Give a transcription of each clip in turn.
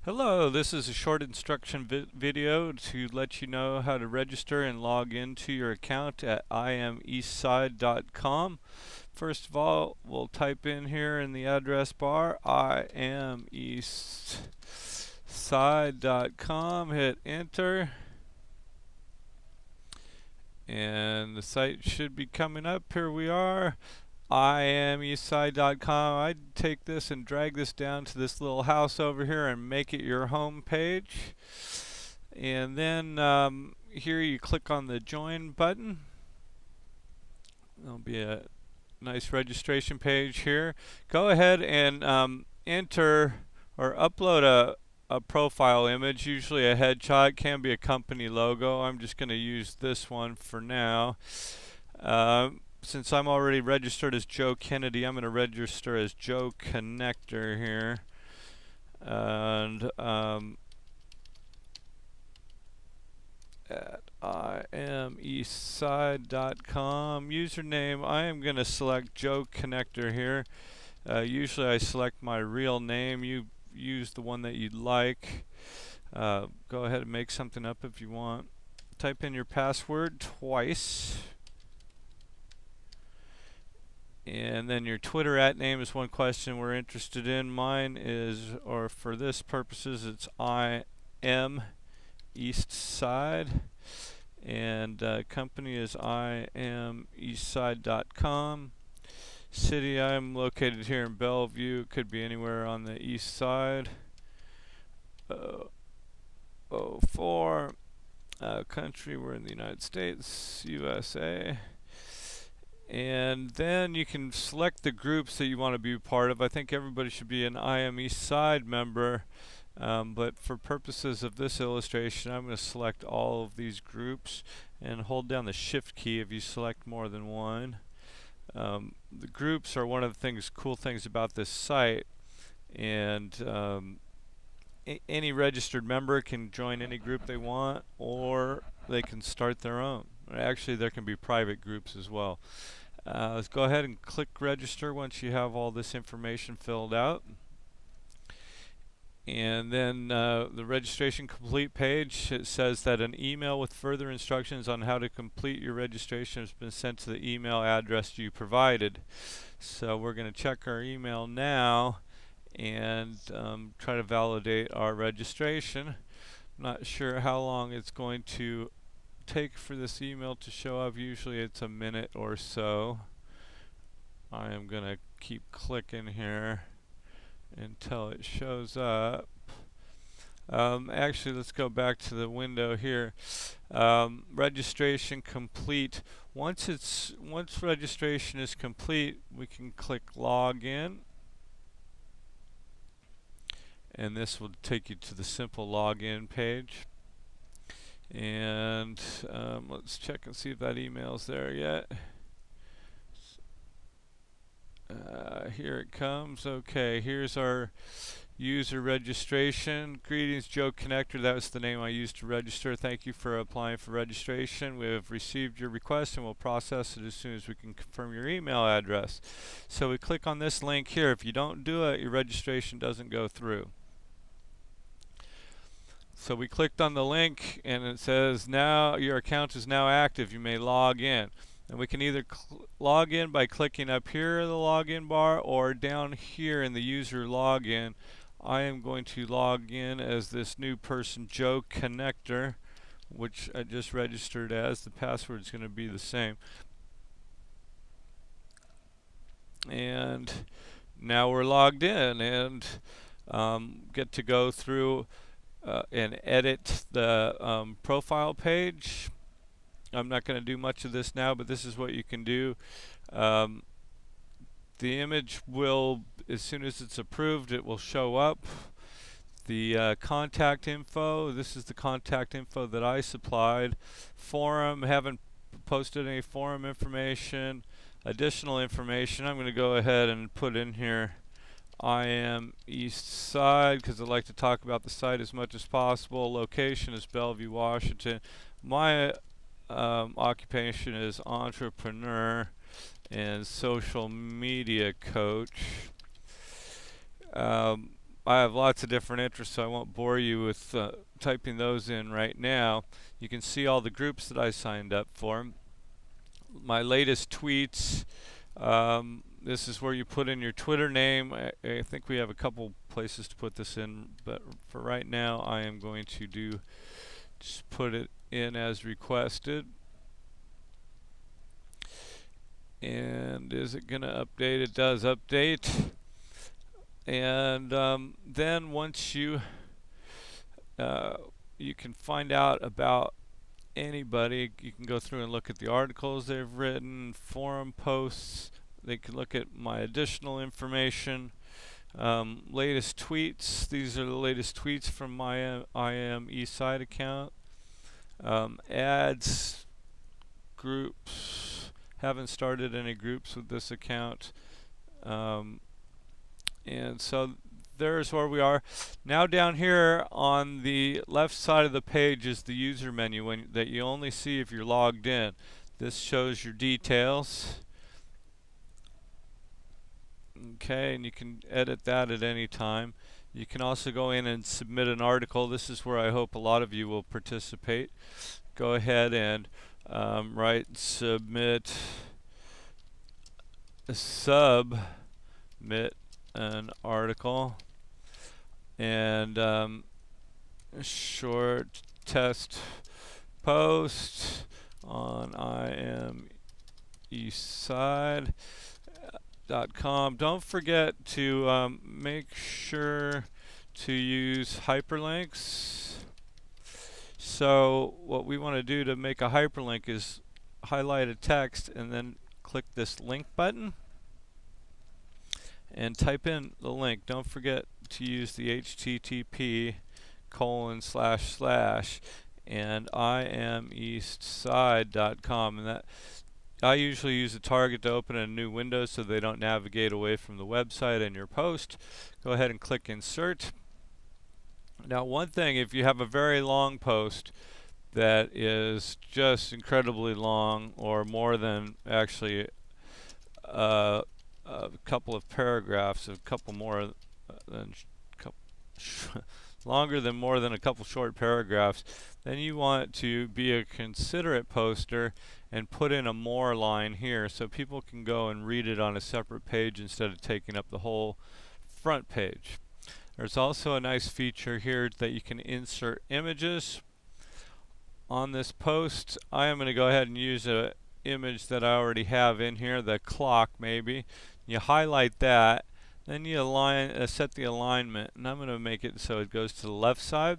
Hello, this is a short instruction video to let you know how to register and log into your account at IamEastside.com. First of all, we'll type in here in the address bar IamEastside.com, hit enter, and the site should be coming up. Here we are. IamEastside.com. I'd take this and drag this down to this little house over here and make it your home page. And then here you click on the join button. There'll be a nice registration page here. Go ahead and enter or upload a profile image, usually a headshot. It can be a company logo. I'm just going to use this one for now. Since I'm already registered as Joe Kennedy, I'm going to register as Joe Connector here. And at IamEastside.com, username, I am going to select Joe Connector here. Usually I select my real name. You use the one that you'd like. Go ahead and make something up if you want. Type in your password twice. And then your Twitter @name is one question we're interested in. Mine is, or for this purposes, it's IamEastside. And company is IamEastside.com. City, I'm located here in Bellevue. It could be anywhere on the east side. 04. Country, we're in the United States, USA. And then you can select the groups that you want to be part of. I think everybody should be an IamEastside member, but for purposes of this illustration, I'm going to select all of these groups and hold down the shift key if you select more than one. The groups are one of the cool things about this site, and any registered member can join any group they want, or they can start their own. Actually, there can be private groups as well. Let's go ahead and click register once you have all this information filled out. And then the registration complete page, it says that an email with further instructions on how to complete your registration has been sent to the email address you provided. So we're going to check our email now and try to validate our registration. I'm not sure how long it's going to take for this email to show up. Usually it's a minute or so. I am going to keep clicking here until it shows up. Actually, let's go back to the window here. Registration complete. Once registration is complete, we can click login, and this will take you to the simple login page. And let's check and see if that email's there yet. Here it comes. Okay, here's our user registration. Greetings, Joe Connector. That was the name I used to register. Thank you for applying for registration. We have received your request and we'll process it as soon as we can confirm your email address. So we click on this link here. If you don't do it, your registration doesn't go through. So we clicked on the link and it says now your account is now active. You may log in. And we can either log in by clicking up here in the login bar or down here in the user login. I am going to log in as this new person, Joe Connector, which I just registered as. The password is going to be the same. And now we're logged in and get to go through and edit the profile page. I'm not going to do much of this now, but this is what you can do. The image will, as soon as it's approved, it will show up. The contact info, this is the contact info that I supplied. Forum, haven't posted any forum information. Additional information, I'm going to go ahead and put in here IamEastside because I'd like to talk about the site as much as possible. Location is Bellevue, Washington. My occupation is entrepreneur and social media coach. I have lots of different interests, so I won't bore you with typing those in right now. You can see all the groups that I signed up for. My latest tweets. This is where you put in your Twitter name. I think we have a couple places to put this in, but for right now I am going to just put it in as requested. And is it going to update? It does update. And then once you can find out about anybody, you can go through and look at the articles they've written, forum posts. They can look at my additional information, latest tweets. These are the latest tweets from my IamEastside account. Ads, groups. Haven't started any groups with this account. And so there's where we are. Now down here on the left side of the page is the user menu that you only see if you're logged in. This shows your details. Okay, and you can edit that at any time. You can also go in and submit an article. This is where I hope a lot of you will participate. Go ahead and write submit an article, and short test post on IamEastside.com. Don't forget to make sure to use hyperlinks. So what we want to do to make a hyperlink is highlight a text and then click this link button and type in the link. Don't forget to use the http:// and IamEastside.com, and that I usually use a target to open a new window so they don't navigate away from the website and your post. Go ahead and click insert. Now one thing, if you have a very long post that is just incredibly long, or more than actually a couple of paragraphs, a couple more than longer than more than a couple short paragraphs, then you want to be a considerate poster and put in a more line here so people can go and read it on a separate page instead of taking up the whole front page. There's also a nice feature here that you can insert images on this post. I am going to go ahead and use an image that I already have in here, the clock maybe. You highlight that, then you set the alignment, and I'm going to make it so it goes to the left side.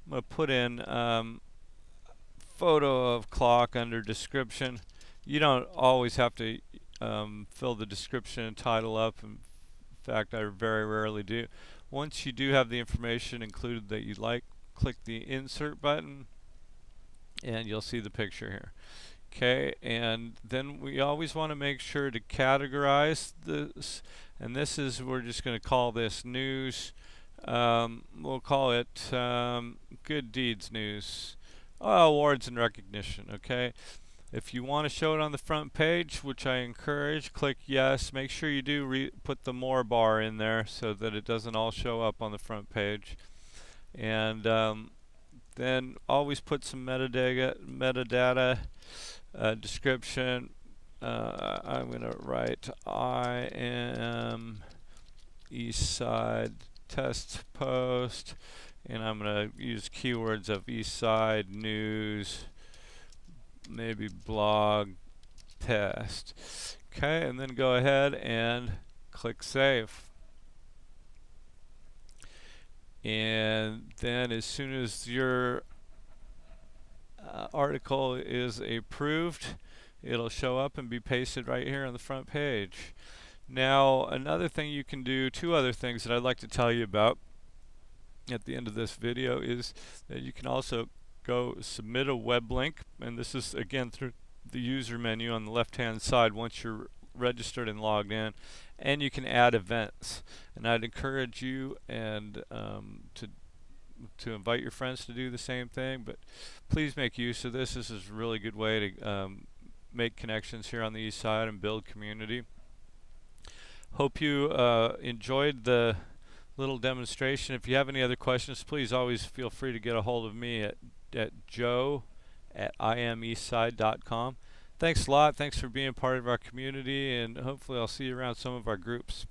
I'm going to put in photo of clock under description. You don't always have to fill the description and title up. In fact, I very rarely do. Once you do have the information included that you like, click the insert button and you'll see the picture here. Okay, and then we always want to make sure to categorize this, and this is, we're just going to call this news. We'll call it good deeds news, awards and recognition. Okay, if you want to show it on the front page, which I encourage, click yes. Make sure you do put the more bar in there so that it doesn't all show up on the front page. And then always put some metadata description. I'm going to write I am Eastside test post, and I'm going to use keywords of Eastside news, maybe blog test. Okay, and then go ahead and click save. And then as soon as your article is approved, it'll show up and be pasted right here on the front page. Now another thing you can do, two other things that I'd like to tell you about at the end of this video, is that you can also go submit a web link, and this is again through the user menu on the left hand side once you're registered and logged in, and you can add events. And I'd encourage you and to invite your friends to do the same thing, but please make use of this. This is a really good way to make connections here on the East Side and build community. Hope you enjoyed the little demonstration. If you have any other questions, please always feel free to get a hold of me at joe@IamEastside.com. Thanks a lot. Thanks for being part of our community, and hopefully I'll see you around some of our groups.